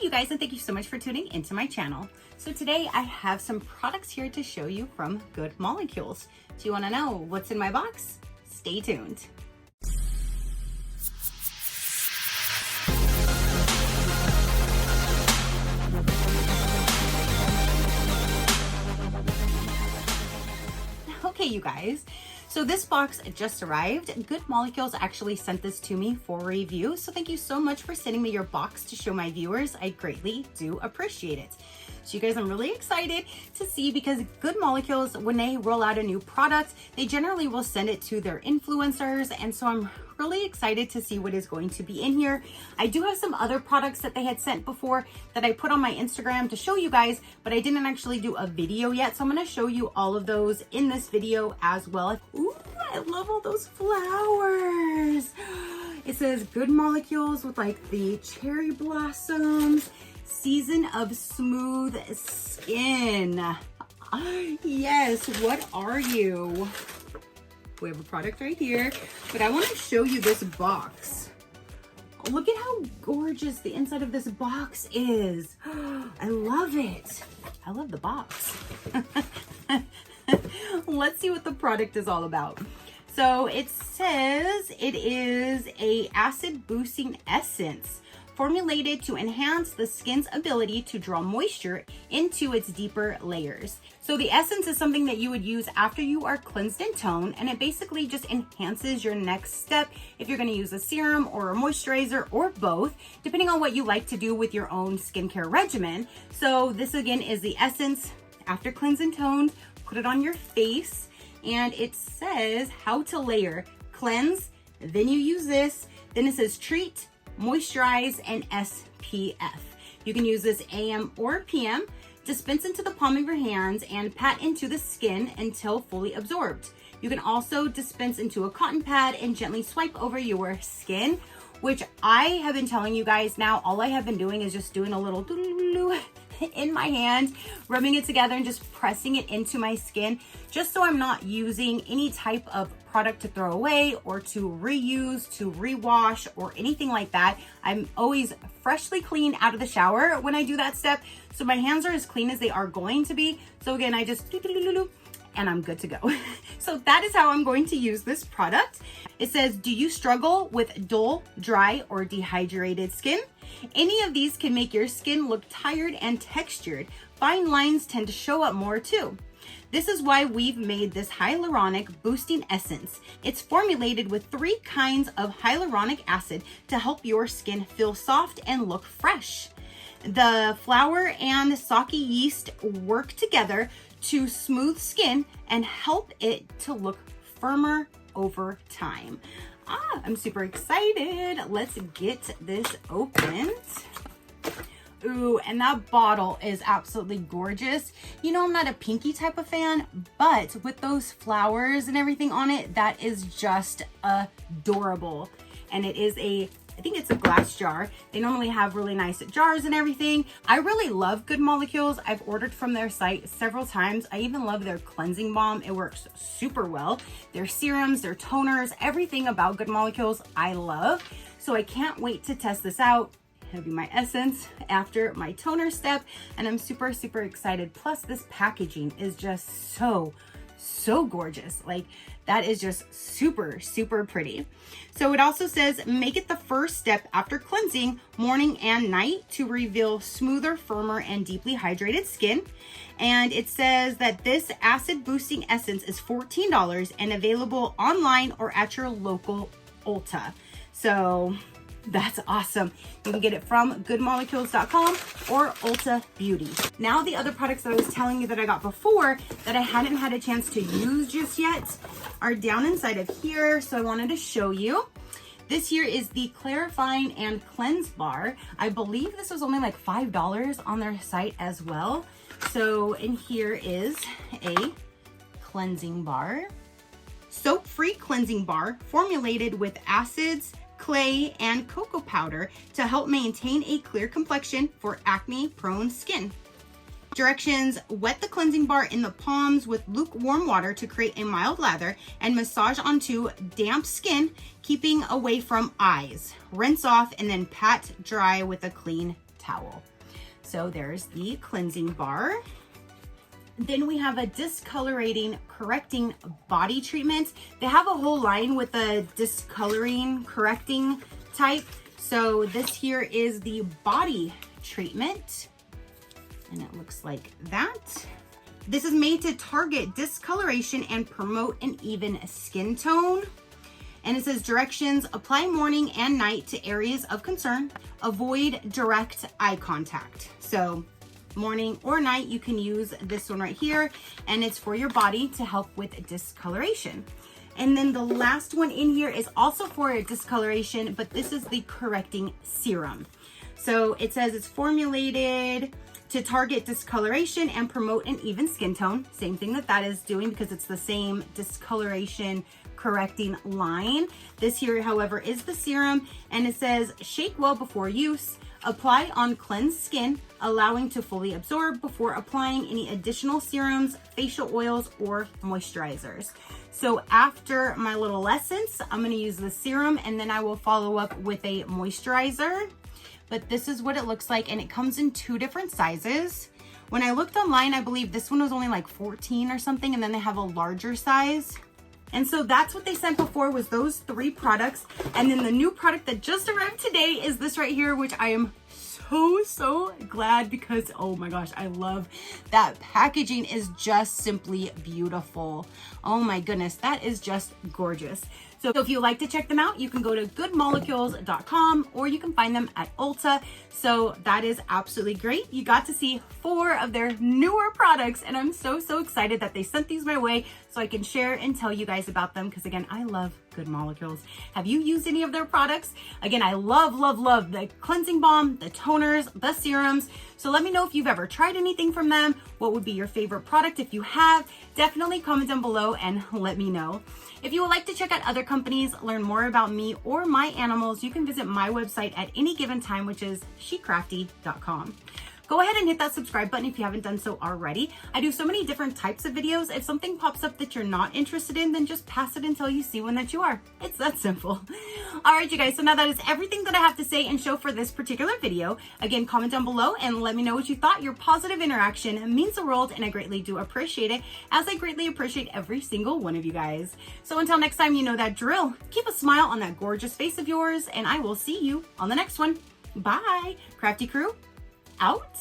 you guys, and thank you so much for tuning into my channel. So today I have some products here to show you from Good Molecules. Do you want to know what's in my box? Stay tuned. Okay, you guys, so this box just arrived. Good Molecules actually sent this to me for review, so thank you so much for sending me your box to show my viewers. I greatly do appreciate it. So you guys, I'm really excited to see, because Good Molecules, when they roll out a new product, they generally will send it to their influencers, and so I'm really excited to see what is going to be in here. I do have some other products that they had sent before that I put on my Instagram to show you guys, but I didn't actually do a video yet, so I'm going to show you all of those in this video as well. Ooh, I love all those flowers. It says Good Molecules with like the cherry blossoms, season of smooth skin. Yes, what are you? We have a product right here, but I want to show you this box. Look at how gorgeous the inside of this box is. I love it. I love the box. Let's see what the product is all about. So it says it is a acid boosting essence formulated to enhance the skin's ability to draw moisture into its deeper layers. So the essence is something that you would use after you are cleansed and toned, and it basically just enhances your next step if you're gonna use a serum or a moisturizer or both, depending on what you like to do with your own skincare regimen. So this again is the essence after cleansed and toned. Put it on your face, and it says how to layer: cleanse, then you use this, then it says treat, moisturize, and SPF. You can use this AM or PM. Dispense into the palm of your hands and pat into the skin until fully absorbed. You can also dispense into a cotton pad and gently swipe over your skin, which I have been telling you guys now. All I have been doing is just doing a little doo-doo-doo in my hand, rubbing it together and just pressing it into my skin, just so I'm not using any type of product to throw away or to reuse, to rewash, or anything like that. I'm always freshly clean out of the shower when I do that step, so my hands are as clean as they are going to be. So again, I just and I'm good to go. So that is how I'm going to use this product. It says, do you struggle with dull, dry, or dehydrated skin? Any of these can make your skin look tired and textured. Fine lines tend to show up more too. This is why we've made this hyaluronic boosting essence. It's formulated with 3 kinds of hyaluronic acid to help your skin feel soft and look fresh. The flower and sake yeast work together to smooth skin and help it to look firmer over time. I'm super excited. Let's get this opened. Ooh, and that bottle is absolutely gorgeous. You know, I'm not a pinky type of fan, but with those flowers and everything on it, that is just adorable. And it is I think it's a glass jar. They normally have really nice jars and everything. I really love Good Molecules. I've ordered from their site several times. I even love their cleansing balm. It works super well. Their serums, their toners, everything about Good Molecules I love. So I can't wait to test this out. It'll be my essence after my toner step, and I'm super, super excited. Plus this packaging is just so gorgeous. Like, that is just super, super pretty. So it also says, make it the first step after cleansing morning and night to reveal smoother, firmer, and deeply hydrated skin. And it says that this acid boosting essence is $14 and available online or at your local Ulta. So that's awesome. You can get it from goodmolecules.com or Ulta Beauty. Now the other products that I was telling you that I got before that I hadn't had a chance to use just yet are down inside of here, so I wanted to show you. This here is the Clarifying and Cleanse Bar. I believe this was only like $5 on their site as well. So in here is a cleansing bar. Soap-free cleansing bar formulated with acids, clay, and cocoa powder to help maintain a clear complexion for acne-prone skin. Directions: wet the cleansing bar in the palms with lukewarm water to create a mild lather and massage onto damp skin, keeping away from eyes. Rinse off and then pat dry with a clean towel. So there's the cleansing bar. Then we have a discolorating correcting body treatment. They have a whole line with the discoloring correcting type. So this here is the body treatment, and it looks like that. This is made to target discoloration and promote an even skin tone. And it says directions: apply morning and night to areas of concern. Avoid direct eye contact. So morning or night, you can use this one right here, and it's for your body to help with discoloration. And then the last one in here is also for discoloration, but this is the correcting serum. So it says it's formulated to target discoloration and promote an even skin tone. Same thing that is doing, because it's the same discoloration correcting line. This here, however, is the serum, and it says shake well before use. Apply on cleansed skin, allowing to fully absorb before applying any additional serums, facial oils, or moisturizers. So after my little essence, I'm going to use the serum, and then I will follow up with a moisturizer. But this is what it looks like, and it comes in 2 different sizes. When I looked online, I believe this one was only like 14 or something, and then they have a larger size. And so that's what they sent before, was those 3 products. And then the new product that just arrived today is this right here, which I am so glad, because oh my gosh, I love that packaging. Is just simply beautiful. Oh my goodness, that is just gorgeous. So if you like to check them out, you can go to goodmolecules.com, or you can find them at Ulta. So that is absolutely great. You got to see 4 of their newer products, and I'm so excited that they sent these my way so I can share and tell you guys about them, because again, I love Good Molecules. Have you used any of their products? Again, I love the cleansing balm, the toners, the serums. So let me know if you've ever tried anything from them. What would be your favorite product? If you have, definitely comment down below and let me know. If you would like to check out other companies, learn more about me or my animals, you can visit my website at any given time, which is SheCrafty.com. Go ahead and hit that subscribe button if you haven't done so already. I do so many different types of videos. If something pops up that you're not interested in, then just pass it until you see one that you are. It's that simple. All right, you guys, so now that is everything that I have to say and show for this particular video. Again, comment down below and let me know what you thought. Your positive interaction means the world, and I greatly do appreciate it, as I greatly appreciate every single one of you guys. So until next time, you know that drill. Keep a smile on that gorgeous face of yours, and I will see you on the next one. Bye. Crafty crew, out.